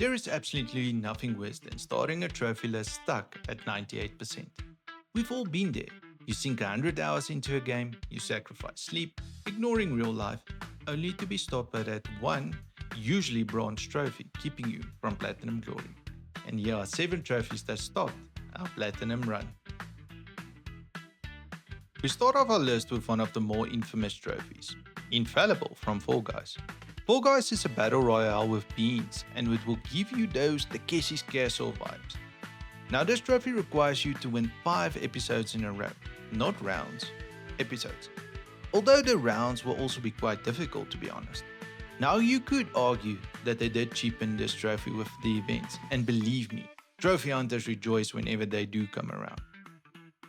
There is absolutely nothing worse than starting a trophy list stuck at 98%. We've all been there. You sink 100 hours into a game, you sacrifice sleep, ignoring real life, only to be stopped at that one, usually bronze trophy, keeping you from platinum glory. And here are 7 trophies that stopped our platinum run. We start off our list with one of the more infamous trophies, Infallible from Fall Guys. Fall Guys is a battle royale with beans and it will give you those Takeshi's Castle vibes. Now this trophy requires you to win 5 episodes in a row, not rounds, episodes. Although the rounds will also be quite difficult to be honest. Now you could argue that they did cheapen this trophy with the events, and believe me, trophy hunters rejoice whenever they do come around.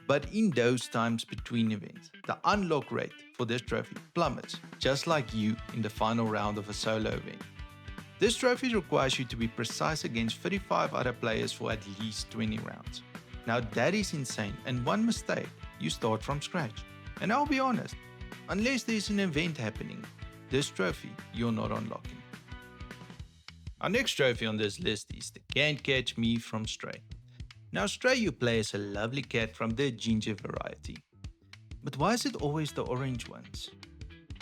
But in those times between events, the unlock rate for this trophy plummets, just like you in the final round of a solo event. This trophy requires you to be precise against 35 other players for at least 20 rounds. Now that is insane, and one mistake, you start from scratch. And I'll be honest, unless there's an event happening, this trophy you're not unlocking. Our next trophy on this list is the Can't Catch Me from Stray. Now Stray you play as a lovely cat from the ginger variety. But why is it always the orange ones?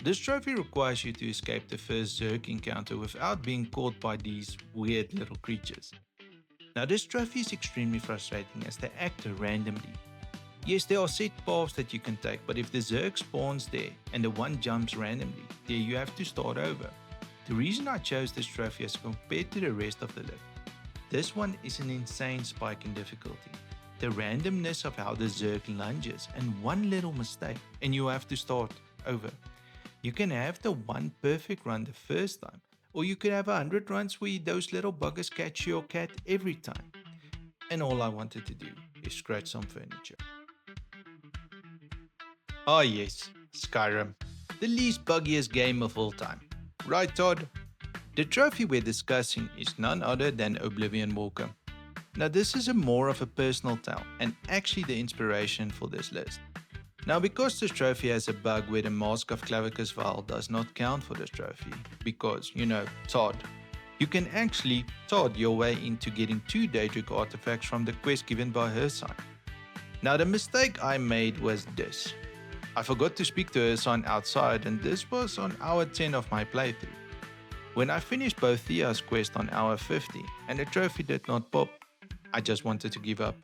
This trophy requires you to escape the first Zerg encounter without being caught by these weird little creatures. Now this trophy is extremely frustrating as they act randomly. Yes, there are set paths that you can take, but if the Zerg spawns there and the one jumps randomly, there you have to start over. The reason I chose this trophy as compared to the rest of the list, this one is an insane spike in difficulty. The randomness of how the Zerg lunges and one little mistake and you have to start over. You can have the one perfect run the first time, or you could have 100 runs where those little buggers catch your cat every time. And all I wanted to do is scratch some furniture. Ah yes, Skyrim, the least buggiest game of all time. Right, Todd? The trophy we're discussing is none other than Oblivion Walker. Now this is a more of a personal tale and actually the inspiration for this list. Now because this trophy has a bug where the Mask of Clavicus Vial does not count for this trophy, because, Todd, you can actually Todd your way into getting 2 Daedric artifacts from the quest given by her sign. Now the mistake I made was this. I forgot to speak to her sign outside and this was on hour 10 of my playthrough. When I finished both Thea's quest on hour 50 and the trophy did not pop, I just wanted to give up.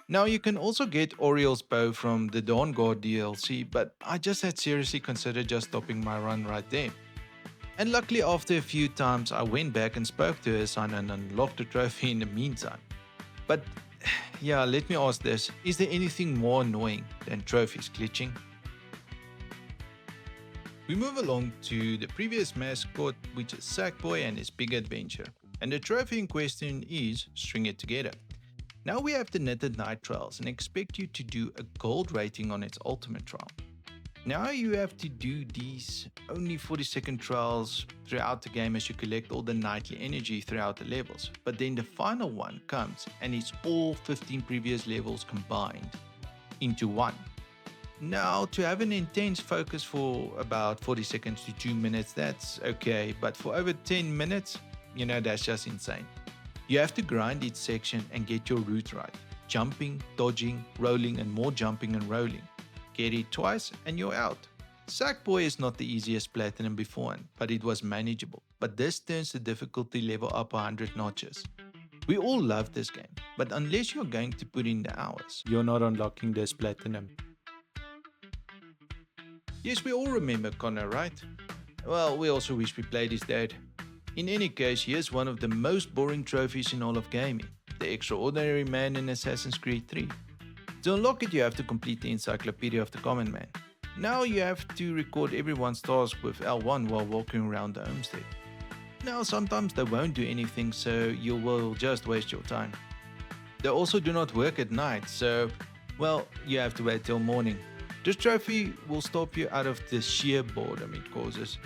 Now you can also get Oriel's bow from the Dawn Guard DLC, but I just had seriously considered just stopping my run right there. And luckily after a few times I went back and spoke to her son and unlocked the trophy in the meantime. But yeah, let me ask this, is there anything more annoying than trophies glitching? We move along to the previous mascot, which is Sackboy and his big adventure. And the trophy in question is String It Together. Now we have the Knitted Night trials and expect you to do a gold rating on its ultimate trial. Now you have to do these only 40-second trials throughout the game as you collect all the nightly energy throughout the levels. But then the final one comes and it's all 15 previous levels combined into one. Now to have an intense focus for about 40 seconds to 2 minutes, that's okay, but for over 10 minutes, that's just insane. You have to grind each section and get your route right. Jumping, dodging, rolling and more jumping and rolling. Get it twice and you're out. Sackboy is not the easiest platinum beforehand, but it was manageable. But this turns the difficulty level up 100 notches. We all love this game, but unless you're going to put in the hours, you're not unlocking this platinum. Yes, we all remember Connor, right? Well, we also wish we played his dad. In any case, here's one of the most boring trophies in all of gaming, the Extraordinary Man in Assassin's Creed 3. To unlock it, you have to complete the Encyclopedia of the Common Man. Now you have to record everyone's task with L1 while walking around the homestead. Now sometimes they won't do anything, so you will just waste your time. They also do not work at night, so, you have to wait till morning. This trophy will stop you out of the sheer boredom it causes.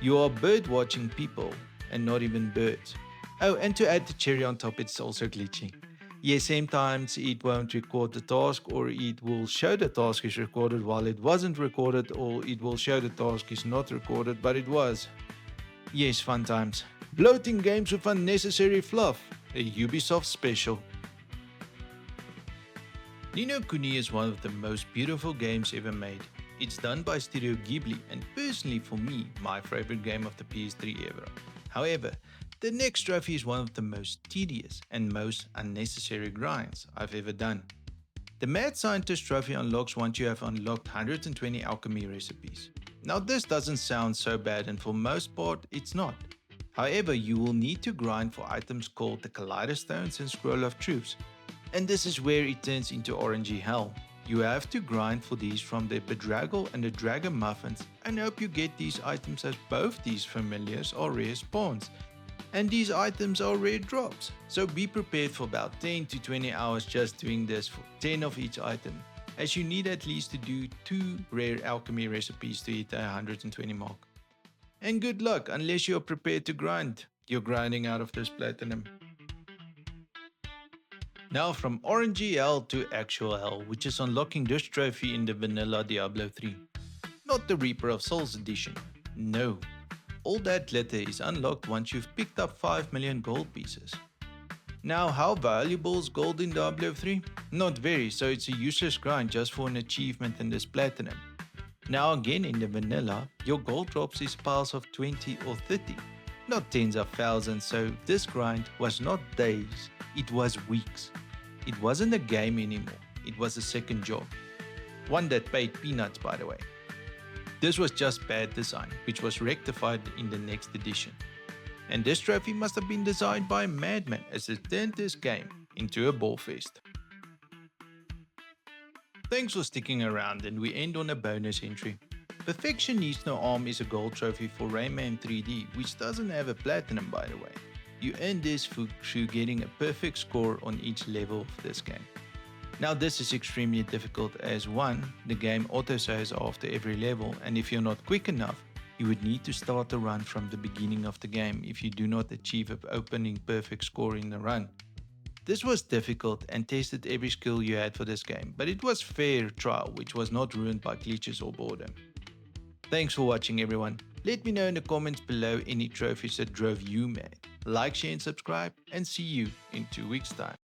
You are bird watching people and not even birds. Oh, and to add the cherry on top, it's also glitching. Yes, sometimes it won't record the task, or it will show the task is recorded while it wasn't recorded, or it will show the task is not recorded but it was. Yes, fun times. Bloating games with unnecessary fluff, a Ubisoft special. Ni no Kuni is one of the most beautiful games ever made. It's done by Studio Ghibli and personally for me, my favorite game of the PS3 era. However, the next trophy is one of the most tedious and most unnecessary grinds I've ever done. The Mad Scientist trophy unlocks once you have unlocked 120 alchemy recipes. Now this doesn't sound so bad and for most part it's not. However, you will need to grind for items called the Collider Stones and Scroll of Truths. And this is where it turns into orangey hell. You have to grind for these from the Bedraggle and the Dragon Muffins and hope you get these items as both these familiars are rare spawns. And these items are rare drops. So be prepared for about 10 to 20 hours just doing this for 10 of each item, as you need at least to do 2 rare alchemy recipes to hit the 120 mark. And good luck unless you're prepared to grind. You're grinding out of this platinum. Now from orangey hell to actual hell, which is unlocking this trophy in the vanilla Diablo 3. Not the Reaper of Souls edition. No. All that glitter is unlocked once you've picked up 5 million gold pieces. Now, how valuable is gold in Diablo 3? Not very, so it's a useless grind just for an achievement in this platinum. Now again in the vanilla, your gold drops is piles of 20 or 30, not tens of thousands, so this grind was not days, it was weeks. It wasn't a game anymore, it was a second job. One that paid peanuts, by the way. This was just bad design, which was rectified in the next edition. And this trophy must have been designed by a madman as it turned this game into a ball fest. Thanks for sticking around, and we end on a bonus entry. Perfection Needs No Arm is a gold trophy for Rayman 3D, which doesn't have a platinum, by the way. You earn this through getting a perfect score on each level of this game. Now this is extremely difficult as 1, the game autosaves after every level, and if you're not quick enough, you would need to start the run from the beginning of the game if you do not achieve an opening perfect score in the run. This was difficult and tested every skill you had for this game, but it was fair trial which was not ruined by glitches or boredom. Thanks for watching everyone. Let me know in the comments below any trophies that drove you mad. Like, share and subscribe, and see you in 2 weeks time.